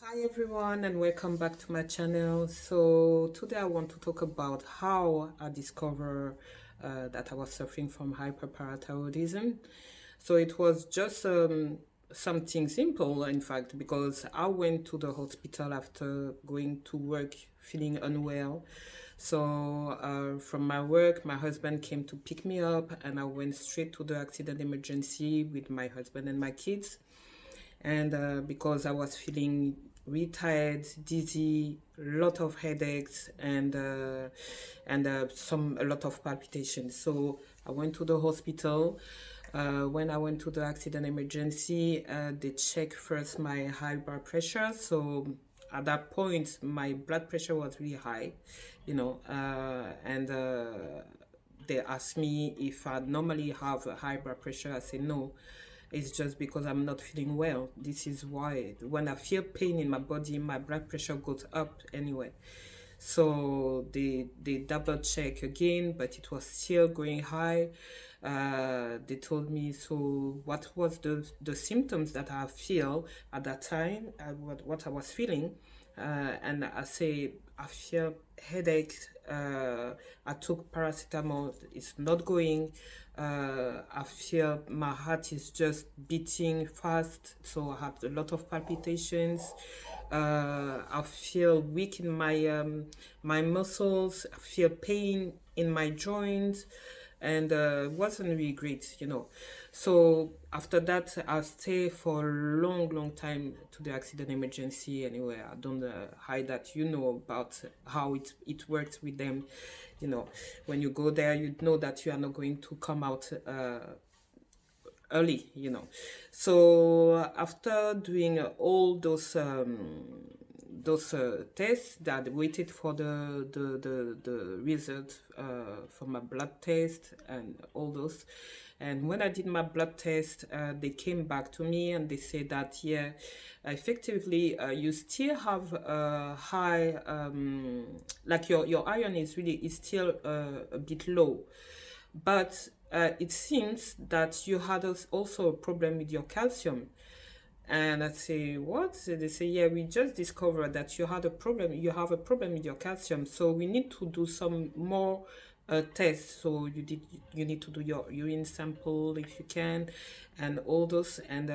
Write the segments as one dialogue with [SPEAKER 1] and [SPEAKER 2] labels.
[SPEAKER 1] Hi everyone and welcome back to my channel. So today I want to talk about how I discovered that I was suffering from hyperparathyroidism. So it was just something simple, in fact, because I went to the hospital after going to work feeling unwell. So from my work, my husband came to pick me up and I went straight to the accident emergency with my husband and my kids. And because I was feeling really tired, dizzy, lot of headaches, and a lot of palpitations. So I went to the hospital. When I went to the accident emergency, they checked first my high blood pressure. So at that point, my blood pressure was really high, and they asked me if I normally have a high blood pressure. I said no. It's just because I'm not feeling well. This is why when I feel pain in my body, my blood pressure goes up anyway. So they double check again, but it was still going high. They told me, so what was the symptoms that I feel at that time, what I was feeling, and I say I feel headache. I took paracetamol. It's not going. I feel my heart is just beating fast, so I have a lot of palpitations. I feel weak in my muscles. I feel pain in my joints, and it wasn't really great. So after that, I stay for a long, long time to the accident emergency. Anyway, I don't hide that. You know about how it works with them. When you go there, you know that you are not going to come out early. So after doing all those tests, that waited for the result for my blood test and all those. And when I did my blood test, they came back to me and they said that, yeah, effectively, you still have a high, like your iron is still a bit low. But it seems that you had also a problem with your calcium. And I say, what? They say, yeah, we just discovered that you had a problem. You have a problem with your calcium, so we need to do some more tests. So you need to do your urine sample if you can, and all those. And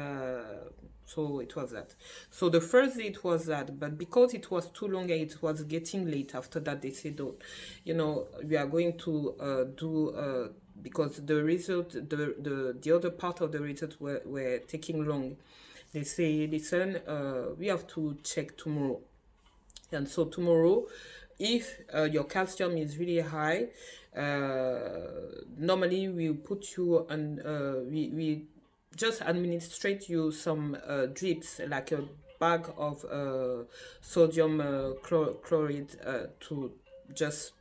[SPEAKER 1] so it was that. So the first day it was that, but because it was too long and it was getting late. After that, they said, oh, we are going to do. Because the result, the other part of the result were taking long. They say, listen, we have to check tomorrow. And so tomorrow, if your calcium is really high, normally we put you on, we just administrate you some drips, like a bag of sodium chloride to just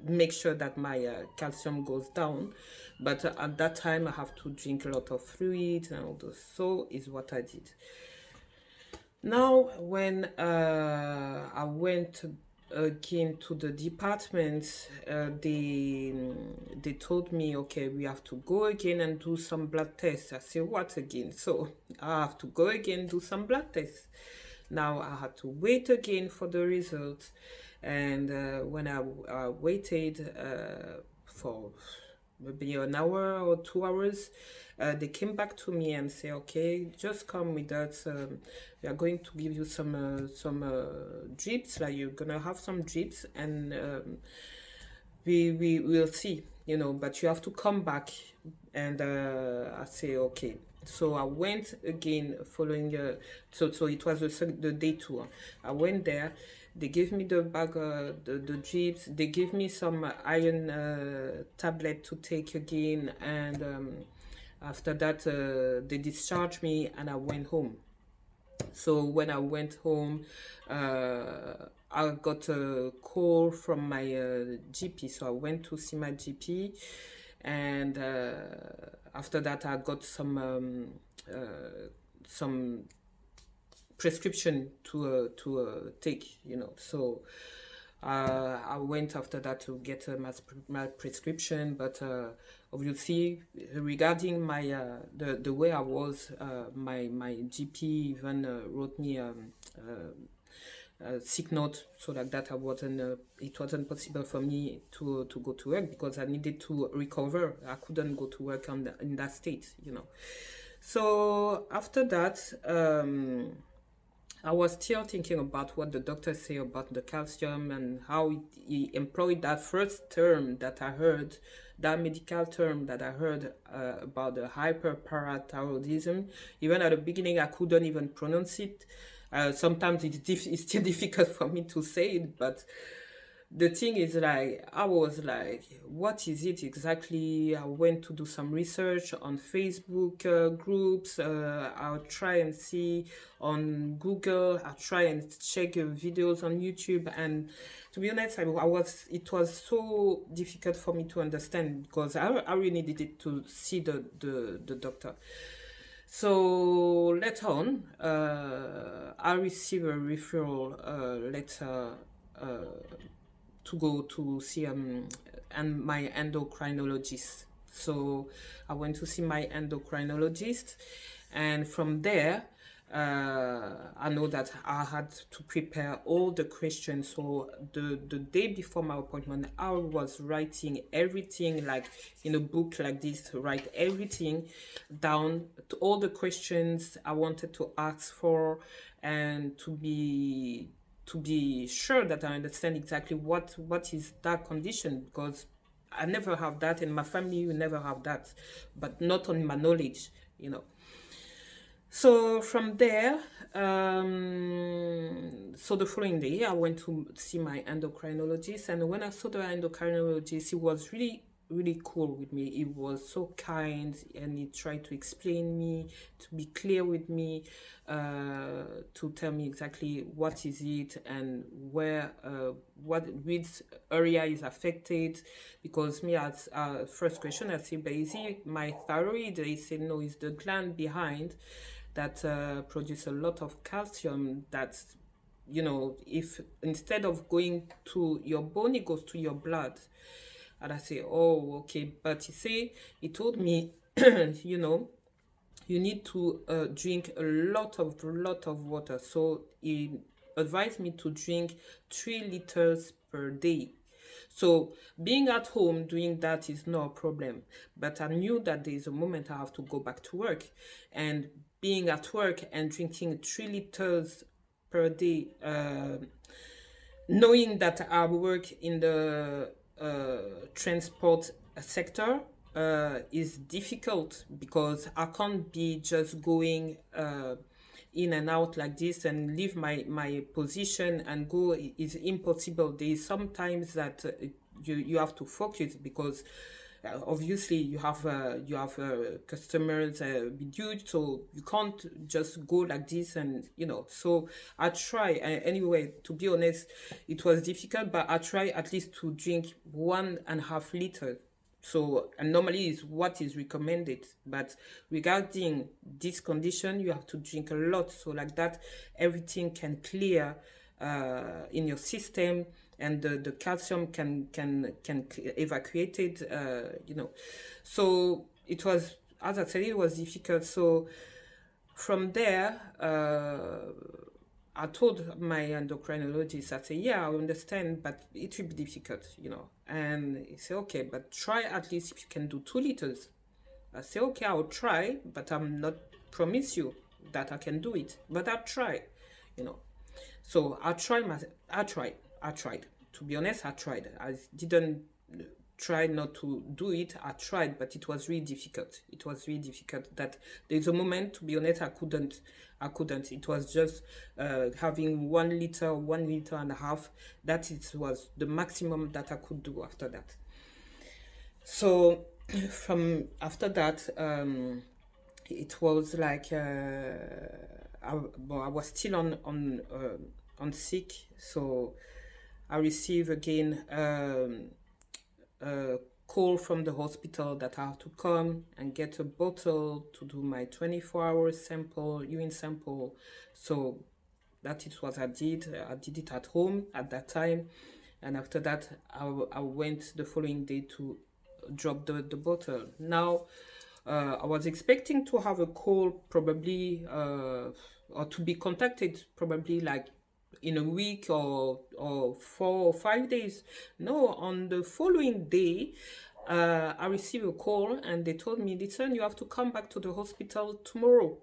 [SPEAKER 1] make sure that my calcium goes down. But at that time, I have to drink a lot of fluids and all those. So is what I did. Now, when I went again to the department, they told me, okay, we have to go again and do some blood tests. I said, what again? So I have to go again do some blood tests. Now I had to wait again for the results, and when I waited for maybe an hour or 2 hours, they came back to me and say, okay, just come with us. We are going to give you some drips. Like, you're gonna have some drips, and we will see. But you have to come back. And I say, okay. So I went again following. So it was the day two. I went there. They gave me the bag, the drips. They gave me some iron tablet to take again, and after that, they discharged me, and I went home. So when I went home, I got a call from my GP. So I went to see my GP, and after that, I got some prescription to take. So I went after that to get my prescription, but obviously regarding my the way I was, my GP even wrote me sick note, so like that I wasn't it wasn't possible for me to go to work because I needed to recover. I couldn't go to work in that state, you know. So after that, I was still thinking about what the doctor say about the calcium and how he employed that first term that I heard, that medical term that I heard about the hyperparathyroidism. Even at the beginning, I couldn't even pronounce it. Sometimes it's still difficult for me to say it, but the thing is, like, I was like, what is it exactly? I went to do some research on Facebook groups. I'll try and see on Google. I'll try and check videos on YouTube. And to be honest, it was so difficult for me to understand because I really needed to see the doctor. So later on, I received a referral letter to go to see and my endocrinologist. So I went to see my endocrinologist, and from there, I know that I had to prepare all the questions. So the day before my appointment, I was writing everything like in a book like this, to write everything down, to all the questions I wanted to ask for, and to be sure that I understand exactly what is that condition, because I never have that, and my family will never have that, but not on my knowledge, you know. So from there, so the following day, I went to see my endocrinologist, and when I saw the endocrinologist, he was really, really cool with me. He was so kind, and he tried to explain me, to be clear with me, to tell me exactly what is it and where, which area is affected. Because me, as first question, I said, but is it my thyroid? They said no, it's the gland behind that produce a lot of calcium. That, you know, if instead of going to your bone, it goes to your blood. And I say, oh, okay. But he told me, you know, you need to drink a lot of water. So he advised me to drink 3 liters per day. So being at home doing that is no problem. But I knew that there is a moment I have to go back to work, and being at work and drinking 3 liters per day, knowing that I work in the transport sector, is difficult, because I can't be just going in and out like this and leave my position and go. It's impossible. There is sometimes that you have to focus, because obviously you have customers with you, so you can't just go like this, and you know. So I try anyway. To be honest, it was difficult, but I try at least to drink 1.5 liters. So, and normally is what is recommended, but regarding this condition, you have to drink a lot. So like that, everything can clear in your system, and the calcium can evacuate it, you know. So it was, as I said, it was difficult. So from there, I told my endocrinologist, I said, yeah, I understand, but it will be difficult, you know. And he said, okay, but try at least if you can do 2 liters. I said, okay, I'll try, but I'm not promise you that I can do it, but I'll try, you know. So I tried. To be honest, I tried. I didn't try not to do it. I tried, but it was really difficult. It was really difficult. That there's a moment, to be honest, I couldn't. It was just having 1 liter, 1.5 liters. That it was the maximum that I could do after that. So from after that, it was like I was still on sick. So I received again a call from the hospital that I have to come and get a bottle to do my 24-hour sample, urine sample. So that is what I did. I did it at home at that time. And after that, I went the following day to drop the bottle. Now, I was expecting to have a call probably, or to be contacted probably like in a week or 4 or 5 days. No, on the following day, I received a call and they told me, listen, you have to come back to the hospital tomorrow.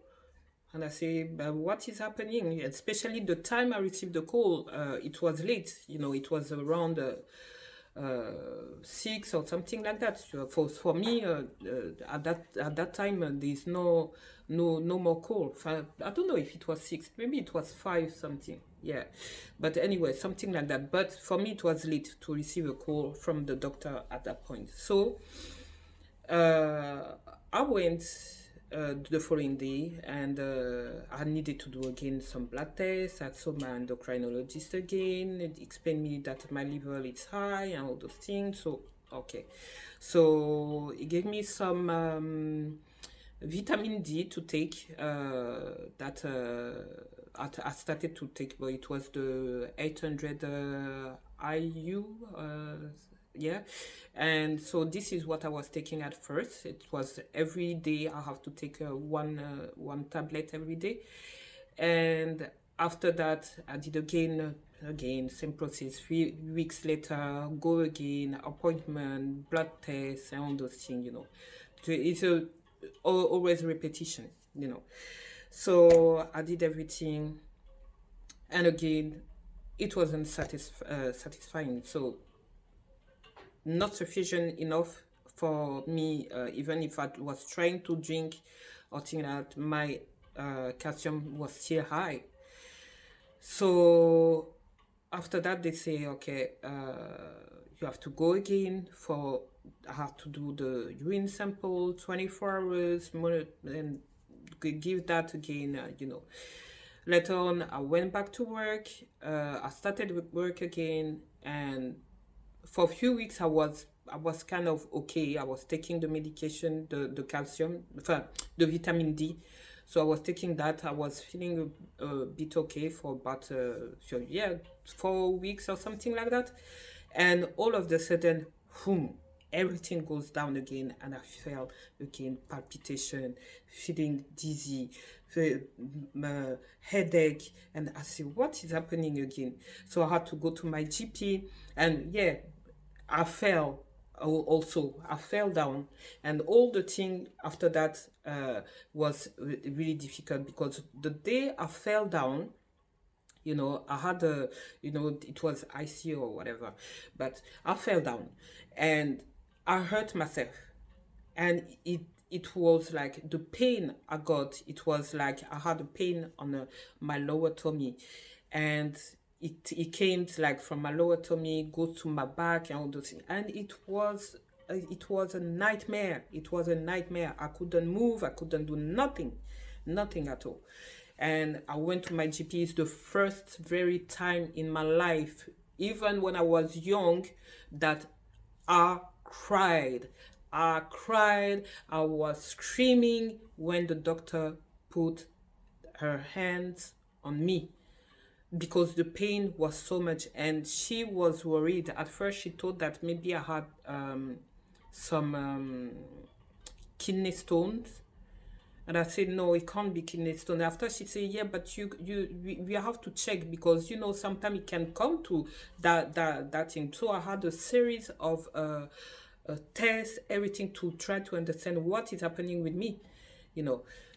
[SPEAKER 1] And I say, but what is happening? Especially the time I received the call, it was late. It was around 6 or something like that. For me, at that time, there's no more call. I don't know if it was 6, maybe it was 5 something. Yeah, but anyway, something like that. But for me, it was late to receive a call from the doctor at that point. So I went the following day, and I needed to do again some blood tests. I saw my endocrinologist again. It explained me that my level is high and all those things. So okay, so he gave me some vitamin D to take. That I started to take, but it was the 800 IU. Yeah, and so this is what I was taking at first. It was every day I have to take one tablet every day, and after that I did again same process. 3 weeks later, go again, appointment, blood test, and all those things. So it's always repetition. So I did everything, and again it wasn't satisfying. So not sufficient enough for me, even if I was trying to drink or think that my calcium was still high. So after that, they say, okay, you have to go again I have to do the urine sample 24 hours, and give that again, Later on, I went back to work. I started work again, and for a few weeks I was kind of okay. I was taking the medication, the calcium, the vitamin D. So I was taking that. I was feeling a bit okay for about 4 weeks or something like that. And all of a sudden, boom, everything goes down again, and I felt again palpitation, feeling dizzy, headache, and I said, what is happening again? So I had to go to my GP, and yeah, I fell. I fell down, and all the thing after that was really difficult, because the day I fell down, I had it was IC or whatever, but I fell down and I hurt myself, and it was like the pain I got. It was like I had a pain on my lower tummy, and it came like from my lower tummy, goes to my back and all those things, and it was a nightmare. It was a nightmare. I couldn't move. I couldn't do nothing at all. And I went to my GP. It's the first very time in my life, even when I was young, that I cried. I was screaming when the doctor put her hands on me, because the pain was so much, and she was worried. At first she thought that maybe I had some kidney stones, and I said, no, it can't be kidney stone. After she said, yeah, but we have to check, because sometimes it can come to that thing. So I had a series of tests, everything, to try to understand what is happening with me,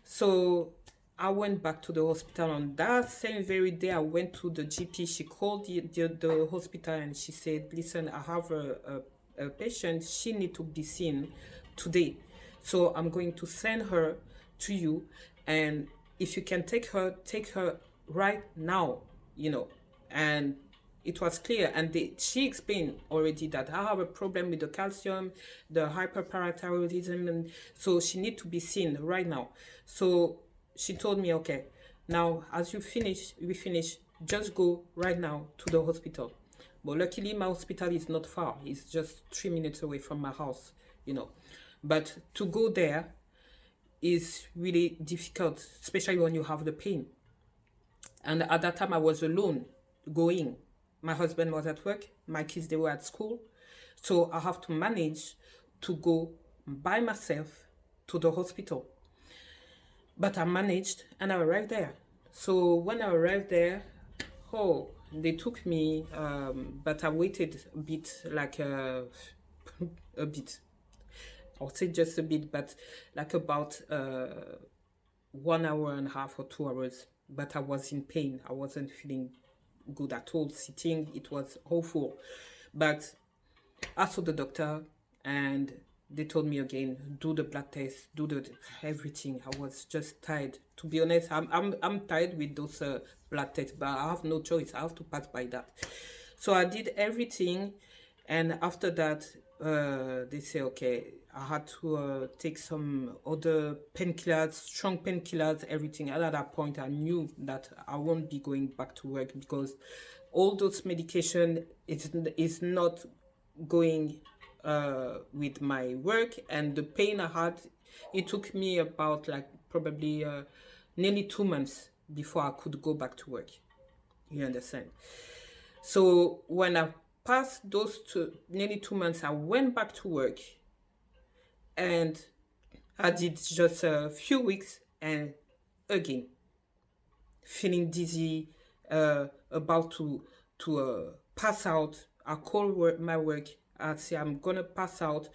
[SPEAKER 1] So I went back to the hospital. On that same very day, I went to the GP. She called the hospital, and she said, listen, I have a patient. She needs to be seen today. So I'm going to send her to you. And if you can take her right now, And it was clear. And she explained already that I have a problem with the calcium, the hyperparathyroidism. And so she needs to be seen right now. So she told me, okay, now as we finish, just go right now to the hospital. But luckily my hospital is not far. It's just 3 minutes away from my house, But to go there is really difficult, especially when you have the pain. And at that time I was alone going, My husband was at work, my kids, they were at school. So I have to manage to go by myself to the hospital. But I managed and I arrived there. So when I arrived there, oh, they took me, but I waited a bit, like a bit. I'll say just a bit, but like about 1 hour and a half or 2 hours. But I was in pain. I wasn't feeling good at all. Sitting, it was awful. But I saw the doctor and they told me again, do the blood test, do the everything. I was just tired. To be honest, I'm tired with those blood tests, but I have no choice. I have to pass by that. So I did everything, and after that, they say, okay, I had to take some other painkillers, strong painkillers, everything. And at that point, I knew that I won't be going back to work because all those medication is not going with my work, and the pain I had, it took me about like probably nearly 2 months before I could go back to work. You understand? So when I passed those nearly 2 months, I went back to work, and I did just a few weeks, and again feeling dizzy, about to pass out. I call my work. I say I'm gonna pass out,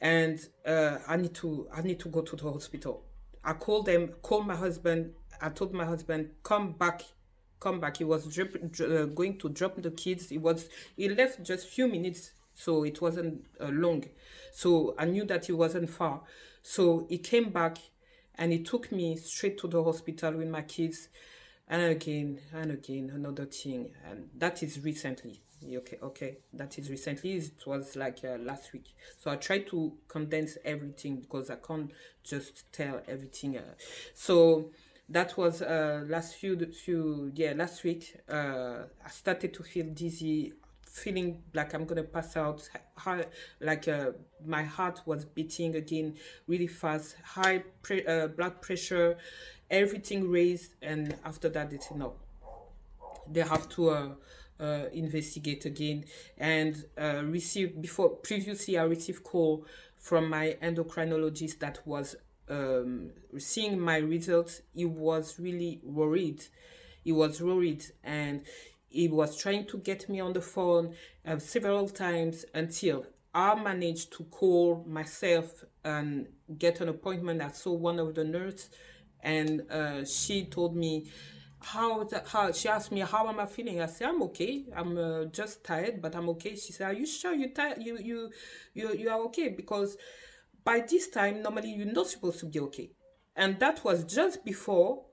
[SPEAKER 1] and I need to go to the hospital. I called them, called my husband. I told my husband, come back, come back. He was going to drop the kids. He left just few minutes, so it wasn't long. So I knew that he wasn't far. So he came back, and he took me straight to the hospital with my kids, and again another thing, and that is recently. Okay, that is recently. It was like last week. So I tried to condense everything because I can't just tell everything. So that was last week. I started to feel dizzy, feeling like I'm gonna pass out. Like my heart was beating again really fast, high blood pressure, everything raised. And after that, they said no, they have to investigate again, and previously I received call from my endocrinologist that was seeing my results. He was really worried. And he was trying to get me on the phone several times until I managed to call myself and get an appointment. I saw one of the nurses, and she told me how she asked me how am I feeling. I said I'm okay. I'm just tired, but I'm okay. She said, are you sure you're tired? You are okay? Because by this time normally you're not supposed to be okay. And that was just before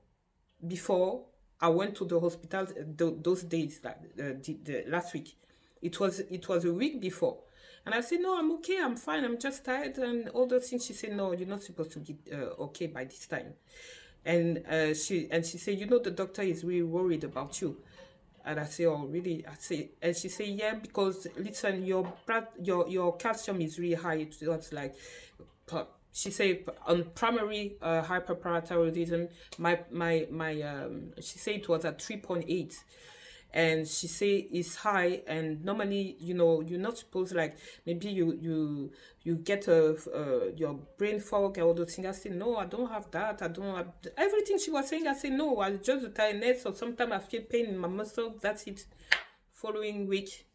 [SPEAKER 1] I went to the hospital. Those days, like the last week, it was a week before. And I said, no, I'm okay, I'm fine, I'm just tired, and all those things. She said, no, you're not supposed to be okay by this time. And she said, the doctor is really worried about you. And I say, oh, really? And she said, yeah, because listen, your calcium is really high. It was like, she said, on primary hyperparathyroidism, she said it was at 3.8. And she say it's high, and normally you're not supposed, like maybe you get your brain fog and all those things. I say no, I don't have that. I don't have everything she was saying. I say no, I just the tiredness, or sometimes I feel pain in my muscle. That's it. Following week,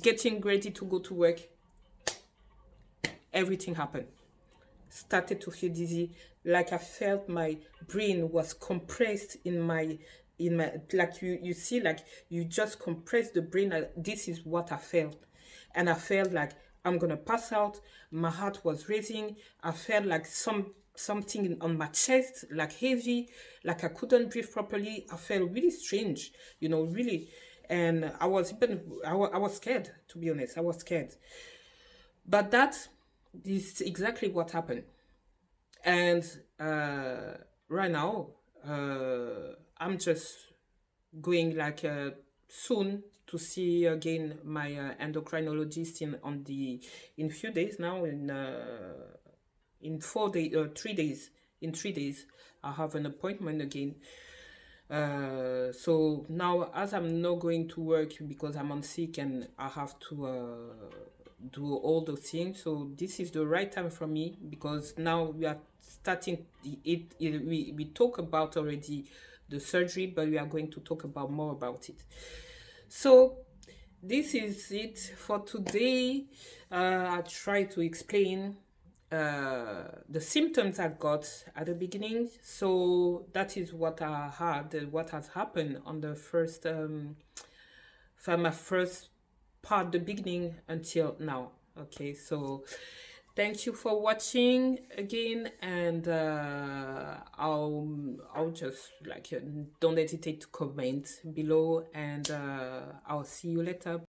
[SPEAKER 1] getting ready to go to work, everything happened. Started to feel dizzy, like I felt my brain was compressed in my like you see, like you just compress the brain. This is what I felt. And I felt like I'm gonna pass out. My heart was racing. I felt like something on my chest, like heavy, like I couldn't breathe properly. I felt really strange, really. And I was scared, to be honest. I was scared. But that is exactly what happened. And right now, I'm just going like soon to see again my endocrinologist in few days now. In 3 days. In 3 days, I have an appointment again. So now, as I'm not going to work because I'm on sick and I have to do all those things, so this is the right time for me, because now we are starting we talk about already the surgery, but we are going to talk about more about it. So this is it for today. I try to explain the symptoms I got at the beginning. So that is what I had, what has happened on the first, from my first part, the beginning until now. Okay, so thank you for watching again, and I'll just like don't hesitate to comment below, and I'll see you later.